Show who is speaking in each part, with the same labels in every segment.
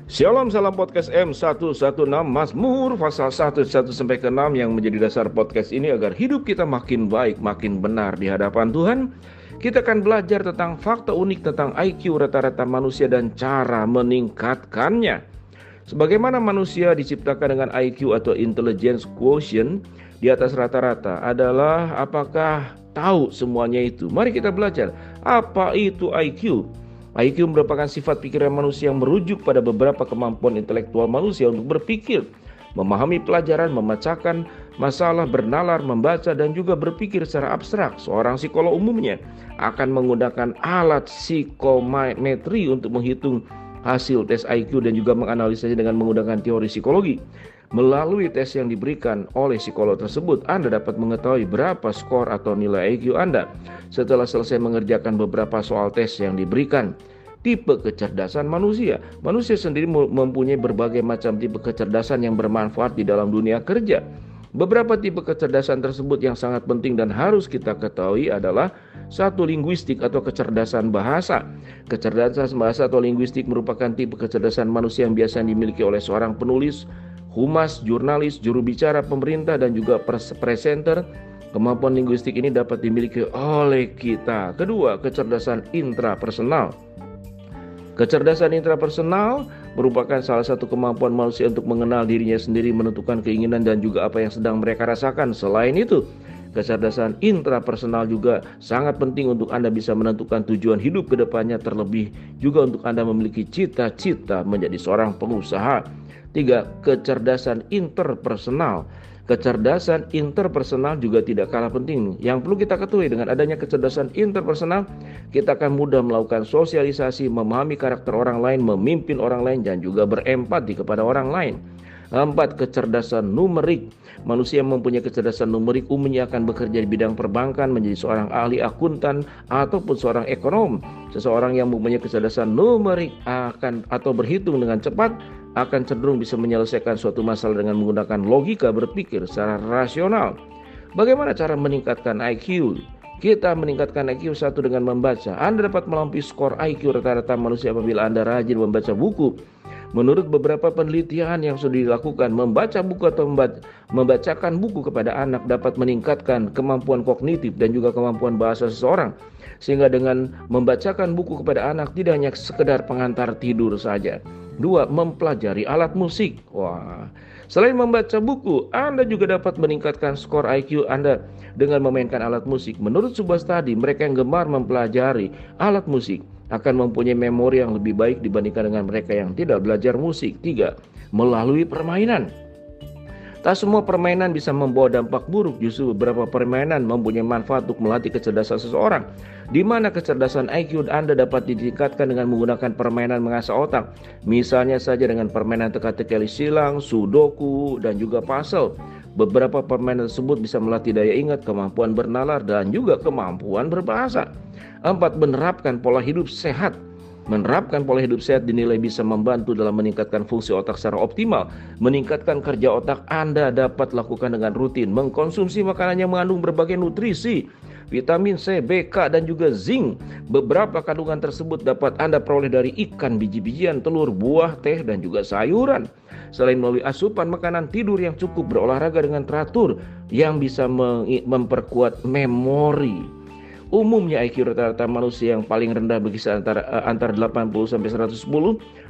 Speaker 1: Shalom, salam podcast M116 Mazmur pasal 1 sampai ke 6 yang menjadi dasar podcast ini agar hidup kita makin baik, makin benar di hadapan Tuhan. Kita akan belajar tentang fakta unik tentang IQ rata-rata manusia dan cara meningkatkannya. Sebagaimana manusia diciptakan dengan IQ atau Intelligence Quotient di atas rata-rata adalah apakah tahu semuanya itu? Mari kita belajar. Apa itu IQ? IQ merupakan sifat pikiran manusia yang merujuk pada beberapa kemampuan intelektual manusia untuk berpikir, memahami pelajaran, memecahkan masalah, bernalar, membaca, dan juga berpikir secara abstrak. Seorang psikolog umumnya akan menggunakan alat psikometri untuk menghitung hasil tes IQ dan juga menganalisanya dengan menggunakan teori psikologi. Melalui tes yang diberikan oleh psikolog tersebut, Anda dapat mengetahui berapa skor atau nilai IQ Anda setelah selesai mengerjakan beberapa soal tes yang diberikan. Tipe kecerdasan manusia. Manusia sendiri mempunyai berbagai macam tipe kecerdasan yang bermanfaat di dalam dunia kerja. Beberapa tipe kecerdasan tersebut yang sangat penting dan harus kita ketahui adalah satu, linguistik atau kecerdasan bahasa. Kecerdasan bahasa atau linguistik merupakan tipe kecerdasan manusia yang biasanya dimiliki oleh seorang penulis, humas, jurnalis, juru bicara pemerintah, dan juga presenter. Kemampuan linguistik ini dapat dimiliki oleh kita. Kedua, kecerdasan intrapersonal. Kecerdasan intrapersonal merupakan salah satu kemampuan manusia untuk mengenal dirinya sendiri, menentukan keinginan dan juga apa yang sedang mereka rasakan. Selain itu, kecerdasan intrapersonal juga sangat penting untuk Anda bisa menentukan tujuan hidup ke depannya, terlebih juga untuk Anda memiliki cita-cita menjadi seorang pengusaha. 3. Kecerdasan interpersonal. Kecerdasan interpersonal juga tidak kalah penting. Yang perlu kita ketahui, dengan adanya kecerdasan interpersonal, kita akan mudah melakukan sosialisasi, memahami karakter orang lain, memimpin orang lain, dan juga berempati kepada orang lain. 4. Kecerdasan numerik. Manusia yang mempunyai kecerdasan numerik umumnya akan bekerja di bidang perbankan, menjadi seorang ahli akuntan, ataupun seorang ekonom. Seseorang yang mempunyai kecerdasan numerik atau berhitung dengan cepat akan cenderung bisa menyelesaikan suatu masalah dengan menggunakan logika berpikir secara rasional. Bagaimana cara meningkatkan IQ? Kita meningkatkan IQ satu dengan membaca. Anda dapat melampaui skor IQ rata-rata manusia apabila Anda rajin membaca buku. Menurut beberapa penelitian yang sudah dilakukan, membaca buku atau membacakan buku kepada anak dapat meningkatkan kemampuan kognitif dan juga kemampuan bahasa seseorang. Sehingga dengan membacakan buku kepada anak tidak hanya sekedar pengantar tidur saja. 2. Mempelajari alat musik. Selain membaca buku, Anda juga dapat meningkatkan skor IQ Anda dengan memainkan alat musik. Menurut sebuah studi, mereka yang gemar mempelajari alat musik akan mempunyai memori yang lebih baik dibandingkan dengan mereka yang tidak belajar musik. 3. Melalui permainan. Tak semua permainan bisa membawa dampak buruk. Justru beberapa permainan mempunyai manfaat untuk melatih kecerdasan seseorang, di mana kecerdasan IQ Anda dapat ditingkatkan dengan menggunakan permainan mengasah otak. Misalnya saja dengan permainan teka-teki silang, sudoku, dan juga puzzle. Beberapa permainan tersebut bisa melatih daya ingat, kemampuan bernalar, dan juga kemampuan berbahasa. 4. Menerapkan pola hidup sehat. Menerapkan pola hidup sehat dinilai bisa membantu dalam meningkatkan fungsi otak secara optimal. Meningkatkan kerja otak Anda dapat lakukan dengan rutin mengkonsumsi makanan yang mengandung berbagai nutrisi, vitamin C, B, K, dan juga zinc. Beberapa kandungan tersebut dapat Anda peroleh dari ikan, biji-bijian, telur, buah, teh, dan juga sayuran. Selain melalui asupan makanan, tidur yang cukup, berolahraga dengan teratur yang bisa memperkuat memori. Umumnya IQ rata-rata manusia yang paling rendah berkisar antara 80 sampai 110,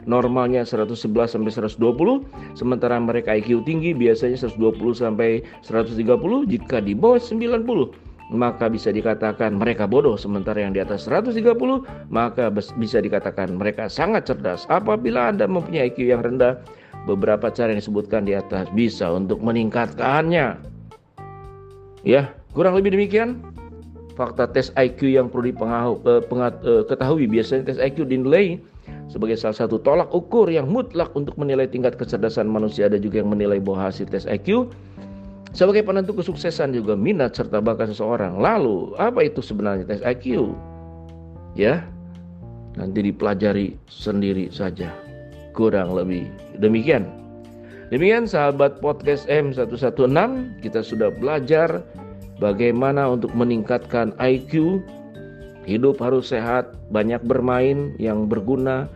Speaker 1: normalnya 111 sampai 120, sementara mereka IQ tinggi biasanya 120 sampai 130. Jika di bawah 90, maka bisa dikatakan mereka bodoh, sementara yang di atas 130 maka bisa dikatakan mereka sangat cerdas. Apabila Anda mempunyai IQ yang rendah, beberapa cara yang disebutkan di atas bisa untuk meningkatkannya. Ya, kurang lebih demikian fakta tes IQ yang perlu ketahui. Biasanya tes IQ dinilai sebagai salah satu tolak ukur yang mutlak untuk menilai tingkat kecerdasan manusia. Ada juga yang menilai bahwa hasil tes IQ sebagai penentu kesuksesan juga minat serta bakat seseorang. Lalu, apa itu sebenarnya tes IQ? Ya, nanti dipelajari sendiri saja. Kurang lebih demikian. Demikian sahabat podcast M116, kita sudah belajar bagaimana untuk meningkatkan IQ. Hidup harus sehat, banyak bermain yang berguna,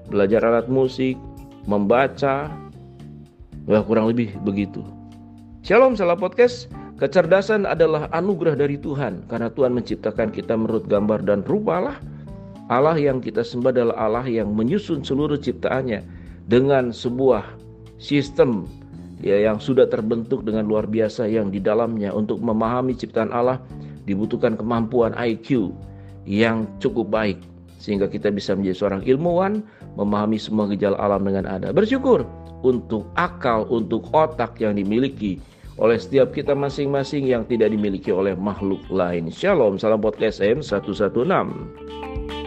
Speaker 1: belajar alat musik, membaca, kurang lebih begitu. Shalom, salam podcast. Kecerdasan adalah anugerah dari Tuhan, karena Tuhan menciptakan kita menurut gambar dan rupa Allah. Allah yang kita sembah adalah Allah yang menyusun seluruh ciptaannya dengan sebuah sistem yang sudah terbentuk dengan luar biasa, yang di dalamnya untuk memahami ciptaan Allah dibutuhkan kemampuan IQ yang cukup baik, sehingga kita bisa menjadi seorang ilmuwan, memahami semua gejala alam dengan ada. Bersyukur untuk akal, untuk otak yang dimiliki oleh setiap kita masing-masing yang tidak dimiliki oleh makhluk lain. Shalom, salam podcast M116.